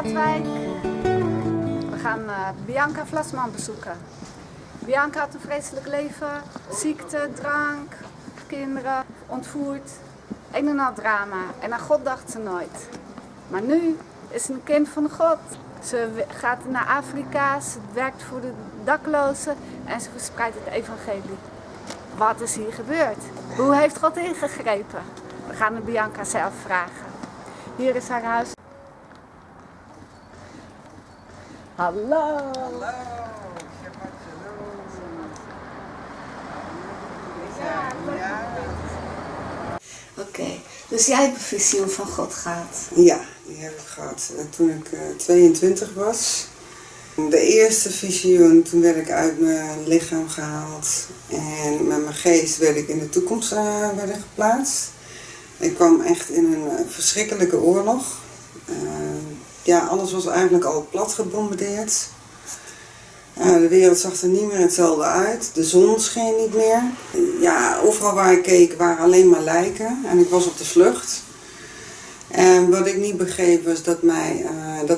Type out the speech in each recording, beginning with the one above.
Katwijk. We gaan Bianca Vlasman bezoeken. Bianca had een vreselijk leven. Ziekte, drank, kinderen, ontvoerd. Een en al drama. En aan God dacht ze nooit. Maar nu is ze een kind van God. Ze gaat naar Afrika, ze werkt voor de daklozen en ze verspreidt het evangelie. Wat is hier gebeurd? Hoe heeft God ingegrepen? We gaan het Bianca zelf vragen. Hier is haar huis. Hallo. Hallo. Oké, dus jij hebt een visioen van God gehad? Ja, die heb ik gehad toen ik 22 was. De eerste visioen, toen werd ik uit mijn lichaam gehaald en met mijn geest werd ik in de toekomst geplaatst. Ik kwam echt in een verschrikkelijke oorlog. Alles was eigenlijk al plat gebombardeerd. De wereld zag er niet meer hetzelfde uit. De zon scheen niet meer. Ja, overal waar ik keek waren alleen maar lijken. En ik was op de vlucht. En wat ik niet begreep was dat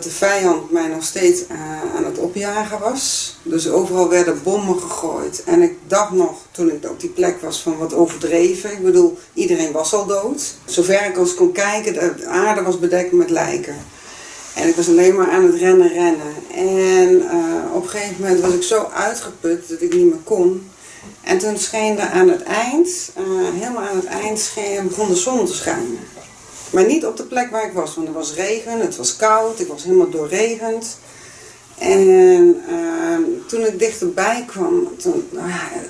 de vijand mij nog steeds aan het opjagen was. Dus overal werden bommen gegooid. En ik dacht nog, toen ik op die plek was, van wat overdreven. Ik bedoel, iedereen was al dood. Zover ik als kon kijken, de aarde was bedekt met lijken. En ik was alleen maar aan het rennen. En op een gegeven moment was ik zo uitgeput dat ik niet meer kon. En toen scheen er aan het eind, helemaal aan het eind, begon de zon te schijnen. Maar niet op de plek waar ik was, want er was regen, het was koud, ik was helemaal doorregend. En toen ik dichterbij kwam,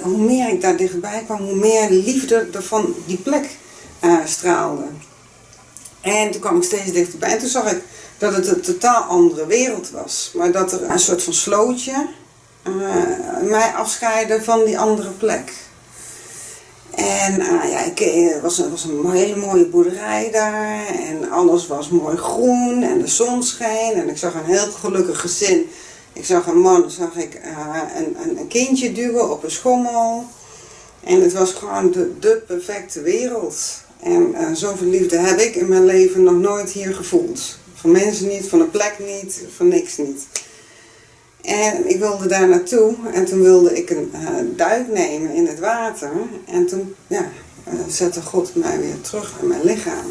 hoe meer ik daar dichterbij kwam, hoe meer liefde er van die plek straalde. En toen kwam ik steeds dichterbij en toen zag ik dat het een totaal andere wereld was. Maar dat er een soort van slootje mij afscheidde van die andere plek. En het was een hele mooie boerderij daar en alles was mooi groen en de zon scheen en ik zag een heel gelukkig gezin. Ik zag een man, een kindje duwen op een schommel en het was gewoon de perfecte wereld. En zoveel liefde heb ik in mijn leven nog nooit hier gevoeld. Van mensen niet, van een plek niet, van niks niet. En ik wilde daar naartoe en toen wilde ik een duik nemen in het water. En toen zette God mij weer terug in mijn lichaam.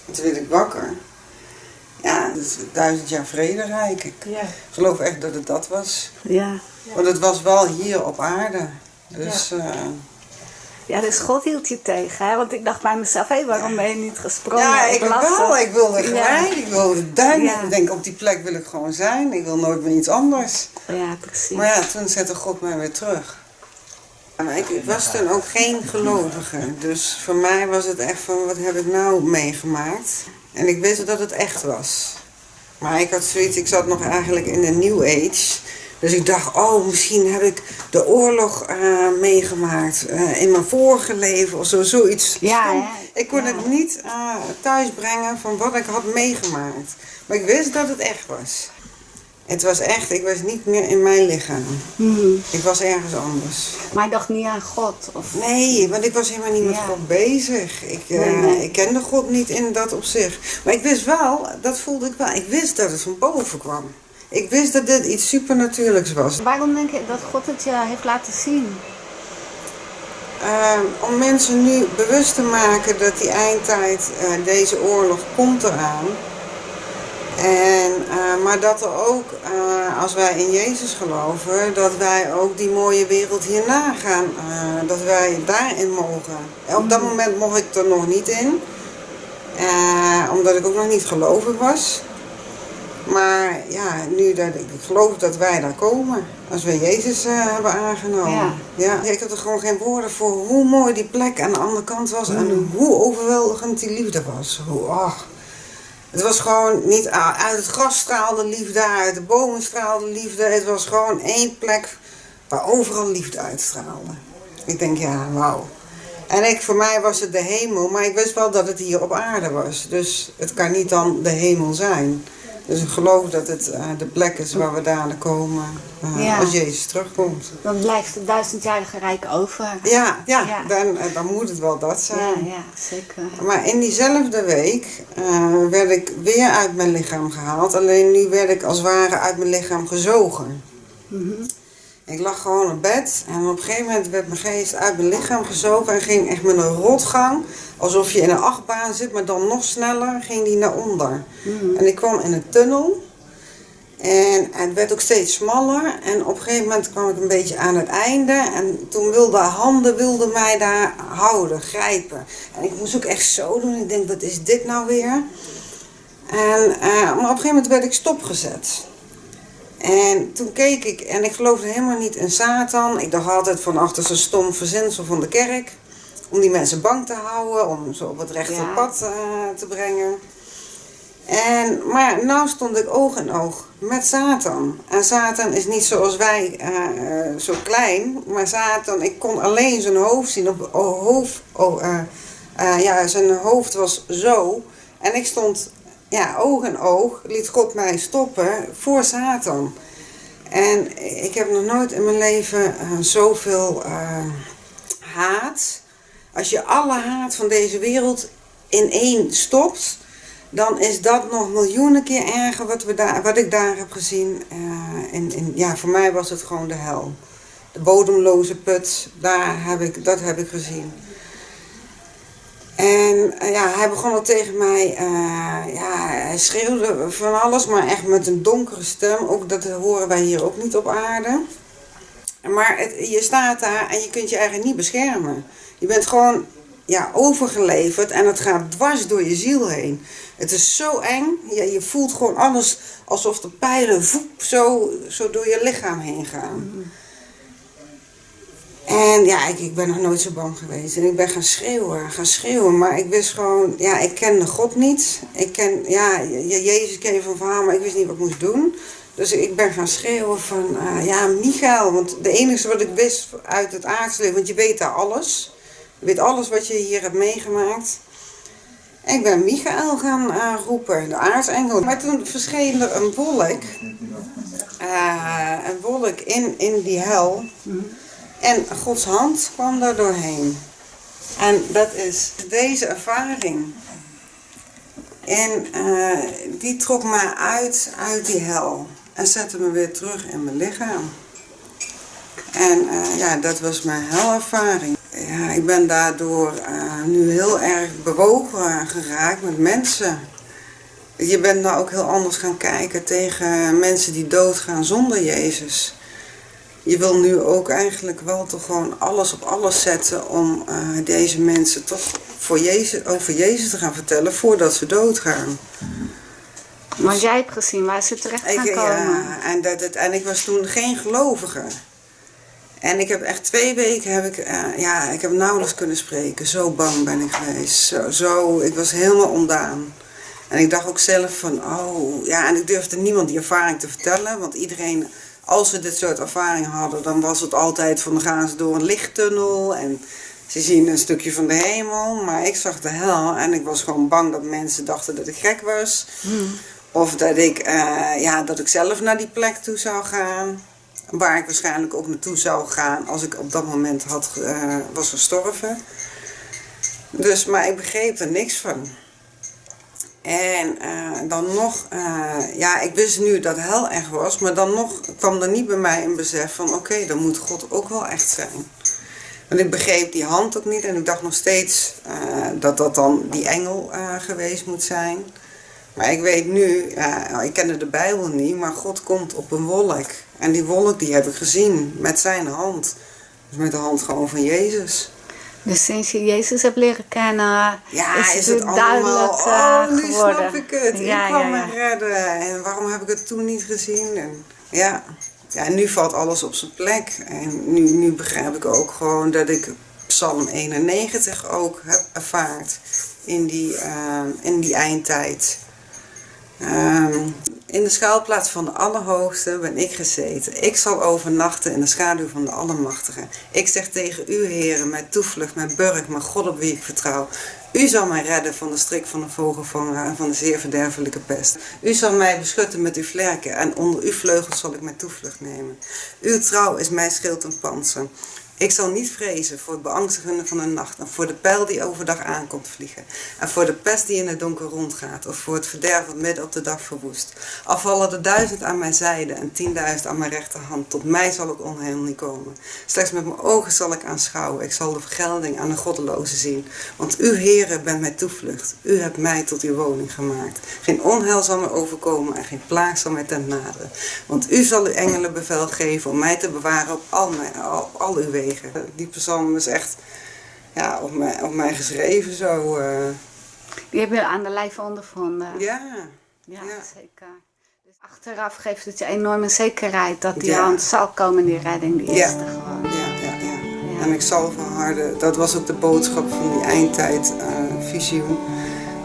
En toen werd ik wakker. Ja, het is 1000 jaar vrederijk. Ik geloof echt dat het dat was. Ja. Want het was wel hier op aarde. Dus... Ja, dus God hield je tegen, hè? Want ik dacht bij mezelf, waarom ben je niet gesprongen? Ja, ik wilde gelijk, ik wilde duiken. Ja. Ik denk, op die plek wil ik gewoon zijn. Ik wil nooit meer iets anders. Ja, precies. Maar ja, toen zette God mij weer terug. Maar ik was toen ook geen gelovige. Dus voor mij was het echt van, wat heb ik nou meegemaakt? En ik wist dat het echt was. Maar ik had zoiets, ik zat nog eigenlijk in de New Age. Dus ik dacht, misschien heb ik de oorlog meegemaakt in mijn vorige leven of zoiets. Ja, ik kon het niet thuisbrengen van wat ik had meegemaakt. Maar ik wist dat het echt was. Het was echt, ik was niet meer in mijn lichaam. Ik was ergens anders. Maar je dacht niet aan God? Of... Nee, want ik was helemaal niet met God bezig. Ik kende God niet in dat opzicht. Maar ik wist wel, dat voelde ik wel, ik wist dat het van boven kwam. Ik wist dat dit iets supernatuurlijks was. Waarom denk je dat God het je heeft laten zien? Om mensen nu bewust te maken dat die eindtijd, deze oorlog komt eraan. Maar dat er ook, als wij in Jezus geloven, dat wij ook die mooie wereld hierna gaan, dat wij daarin mogen. Op dat moment mocht ik er nog niet in, omdat ik ook nog niet gelovig was. Maar ja, nu dat ik geloof dat wij daar komen, als we Jezus hebben aangenomen. Ja, ik had er gewoon geen woorden voor hoe mooi die plek aan de andere kant was en hoe overweldigend die liefde was. Het was gewoon niet uit het gras straalde liefde, uit de bomen straalde liefde. Het was gewoon één plek waar overal liefde uitstraalde. Ik denk, wauw. En voor mij was het de hemel, maar ik wist wel dat het hier op aarde was. Dus het kan niet dan de hemel zijn. Dus ik geloof dat het de plek is waar we dadelijk komen als Jezus terugkomt. Dan blijft het 1000-jarige rijk over. Ja. Dan moet het wel dat zijn. Ja, zeker. Maar in diezelfde week werd ik weer uit mijn lichaam gehaald. Alleen nu werd ik als het ware uit mijn lichaam gezogen. Ik lag gewoon op bed en op een gegeven moment werd mijn geest uit mijn lichaam gezogen en ging echt met een rotgang, alsof je in een achtbaan zit, maar dan nog sneller, ging die naar onder. En ik kwam in een tunnel en het werd ook steeds smaller en op een gegeven moment kwam ik een beetje aan het einde en toen wilden handen mij daar houden, grijpen. En ik moest ook echt zo doen, ik denk, wat is dit nou weer? Maar op een gegeven moment werd ik stopgezet. En toen keek ik en ik geloofde helemaal niet in Satan. Ik dacht altijd van achter zo'n stom verzinsel van de kerk. Om die mensen bang te houden, om zo op het rechte pad te brengen. Maar nou stond ik oog in oog met Satan. En Satan is niet zoals wij zo klein. Maar Satan, ik kon alleen zijn hoofd zien. Zijn hoofd was zo. En ik stond... oog in oog liet God mij stoppen voor Satan. En ik heb nog nooit in mijn leven zoveel haat. Als je alle haat van deze wereld in één stopt, dan is dat nog miljoenen keer erger wat ik daar heb gezien. Voor mij was het gewoon de hel. De bodemloze put, dat heb ik gezien. En hij begon al tegen mij, hij schreeuwde van alles, maar echt met een donkere stem. Ook dat horen wij hier ook niet op aarde. Maar je staat daar en je kunt je eigenlijk niet beschermen. Je bent gewoon overgeleverd en het gaat dwars door je ziel heen. Het is zo eng, je voelt gewoon alles alsof de pijlen zo door je lichaam heen gaan. En ik ben nog nooit zo bang geweest. En ik ben gaan schreeuwen. Maar ik wist gewoon, ik kende God niet. Jezus kreeg van verhaal, maar ik wist niet wat ik moest doen. Dus ik ben gaan schreeuwen van, Michael. Want de enige wat ik wist uit het aardse leven, want je weet daar alles. Je weet alles wat je hier hebt meegemaakt. En ik ben Michael gaan roepen, de aartsengel. Maar toen verscheen er een wolk in die hel. En Gods hand kwam daar doorheen. En dat is deze ervaring. En die trok me uit die hel. En zette me weer terug in mijn lichaam. En dat was mijn helervaring. Ja, ik ben daardoor nu heel erg bewogen geraakt met mensen. Je bent nou ook heel anders gaan kijken tegen mensen die doodgaan zonder Jezus. Je wil nu ook eigenlijk wel toch gewoon alles op alles zetten om deze mensen toch over Jezus te gaan vertellen voordat ze doodgaan. Want jij hebt gezien waar ze terecht gaan komen. Ja, en ik was toen geen gelovige. En ik heb echt 2 weken, ik heb nauwelijks kunnen spreken. Zo bang ben ik geweest. Ik was helemaal ontdaan. En ik dacht ook zelf van, en ik durfde niemand die ervaring te vertellen. Want iedereen, als ze dit soort ervaringen hadden, dan was het altijd van, dan gaan ze door een lichttunnel. En ze zien een stukje van de hemel. Maar ik zag de hel en ik was gewoon bang dat mensen dachten dat ik gek was. Of dat ik zelf naar die plek toe zou gaan. Waar ik waarschijnlijk ook naartoe zou gaan als ik op dat moment was gestorven. Maar ik begreep er niks van. En dan nog, ik wist nu dat hel echt was, maar dan nog kwam er niet bij mij een besef van oké, dan moet God ook wel echt zijn. Want ik begreep die hand ook niet en ik dacht nog steeds dat dan die engel geweest moet zijn. Maar ik weet nu, ik kende de Bijbel niet, maar God komt op een wolk. En die wolk die heb ik gezien met zijn hand. Dus met de hand gewoon van Jezus. Dus sinds je Jezus hebt leren kennen, is het allemaal duidelijk nu geworden. Snap ik het. Ik kwam me redden. En waarom heb ik het toen niet gezien? En nu valt alles op zijn plek. En nu begrijp ik ook gewoon dat ik Psalm 91 ook heb ervaard in die eindtijd. In de schuilplaats van de Allerhoogste ben ik gezeten. Ik zal overnachten in de schaduw van de Allemachtige. Ik zeg tegen u, heren, mijn toevlucht, mijn burcht, mijn God op wie ik vertrouw. U zal mij redden van de strik van de vogelvanger en van de zeer verderfelijke pest. U zal mij beschutten met uw vlerken en onder uw vleugels zal ik mijn toevlucht nemen. Uw trouw is mijn schild en pantser. Ik zal niet vrezen voor het beangstigende van de nacht en voor de pijl die overdag aankomt vliegen. En voor de pest die in het donker rondgaat of voor het verderf dat midden op de dag verwoest. Al vallen er 1000 aan mijn zijde en 10.000 aan mijn rechterhand, tot mij zal het onheil niet komen. Slechts met mijn ogen zal ik aanschouwen, ik zal de vergelding aan de goddelozen zien. Want u, Heere, bent mijn toevlucht, u hebt mij tot uw woning gemaakt. Geen onheil zal mij overkomen en geen plaag zal mij ten naderen. Want u zal uw engelen bevel geven om mij te bewaren op al uw wegen. Die psalm is echt op mij geschreven zo. Die hebben we aan de lijf ondervonden. Ja, zeker. Dus achteraf geeft het je enorme zekerheid dat die Ja. hand zal komen, die redding, die is er gewoon. Ja. En ik zal verharden, dat was ook de boodschap van die eindtijd visioen.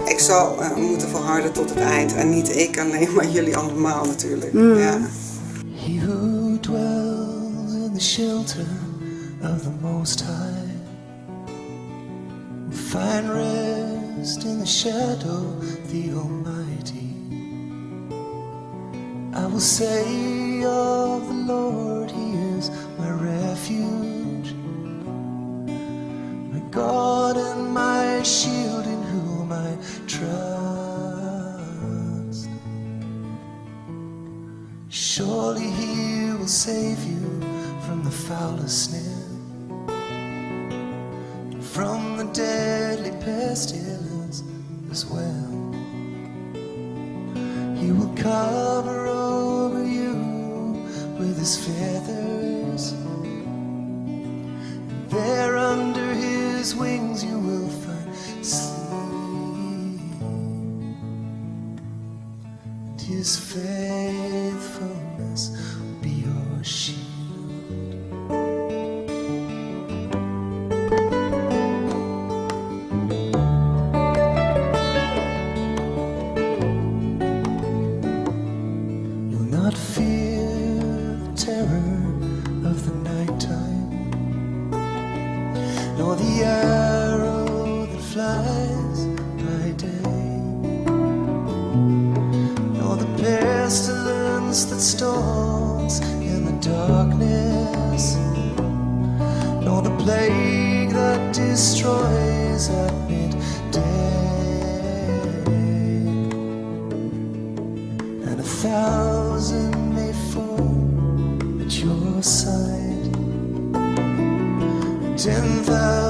Ik zal moeten verharden tot het eind. En niet ik alleen, maar jullie allemaal natuurlijk. Ja. He who dwells in the shelter of the Most High will find rest in the shadow of the Almighty. I will say of the Lord, He is my refuge, my God and my shield in whom I trust. Surely He will save you from the foulest snare, from the deadly pestilence as well. He will cover over you with His feathers, and there under His wings you will find sleep, and His faithfulness will be your shield. Not fear the terror of the nighttime, nor the arrow that flies by day, nor the pestilence that stalks in the darkness, nor the plague that destroys at midday. And 1,000 may fall at your side, 10,000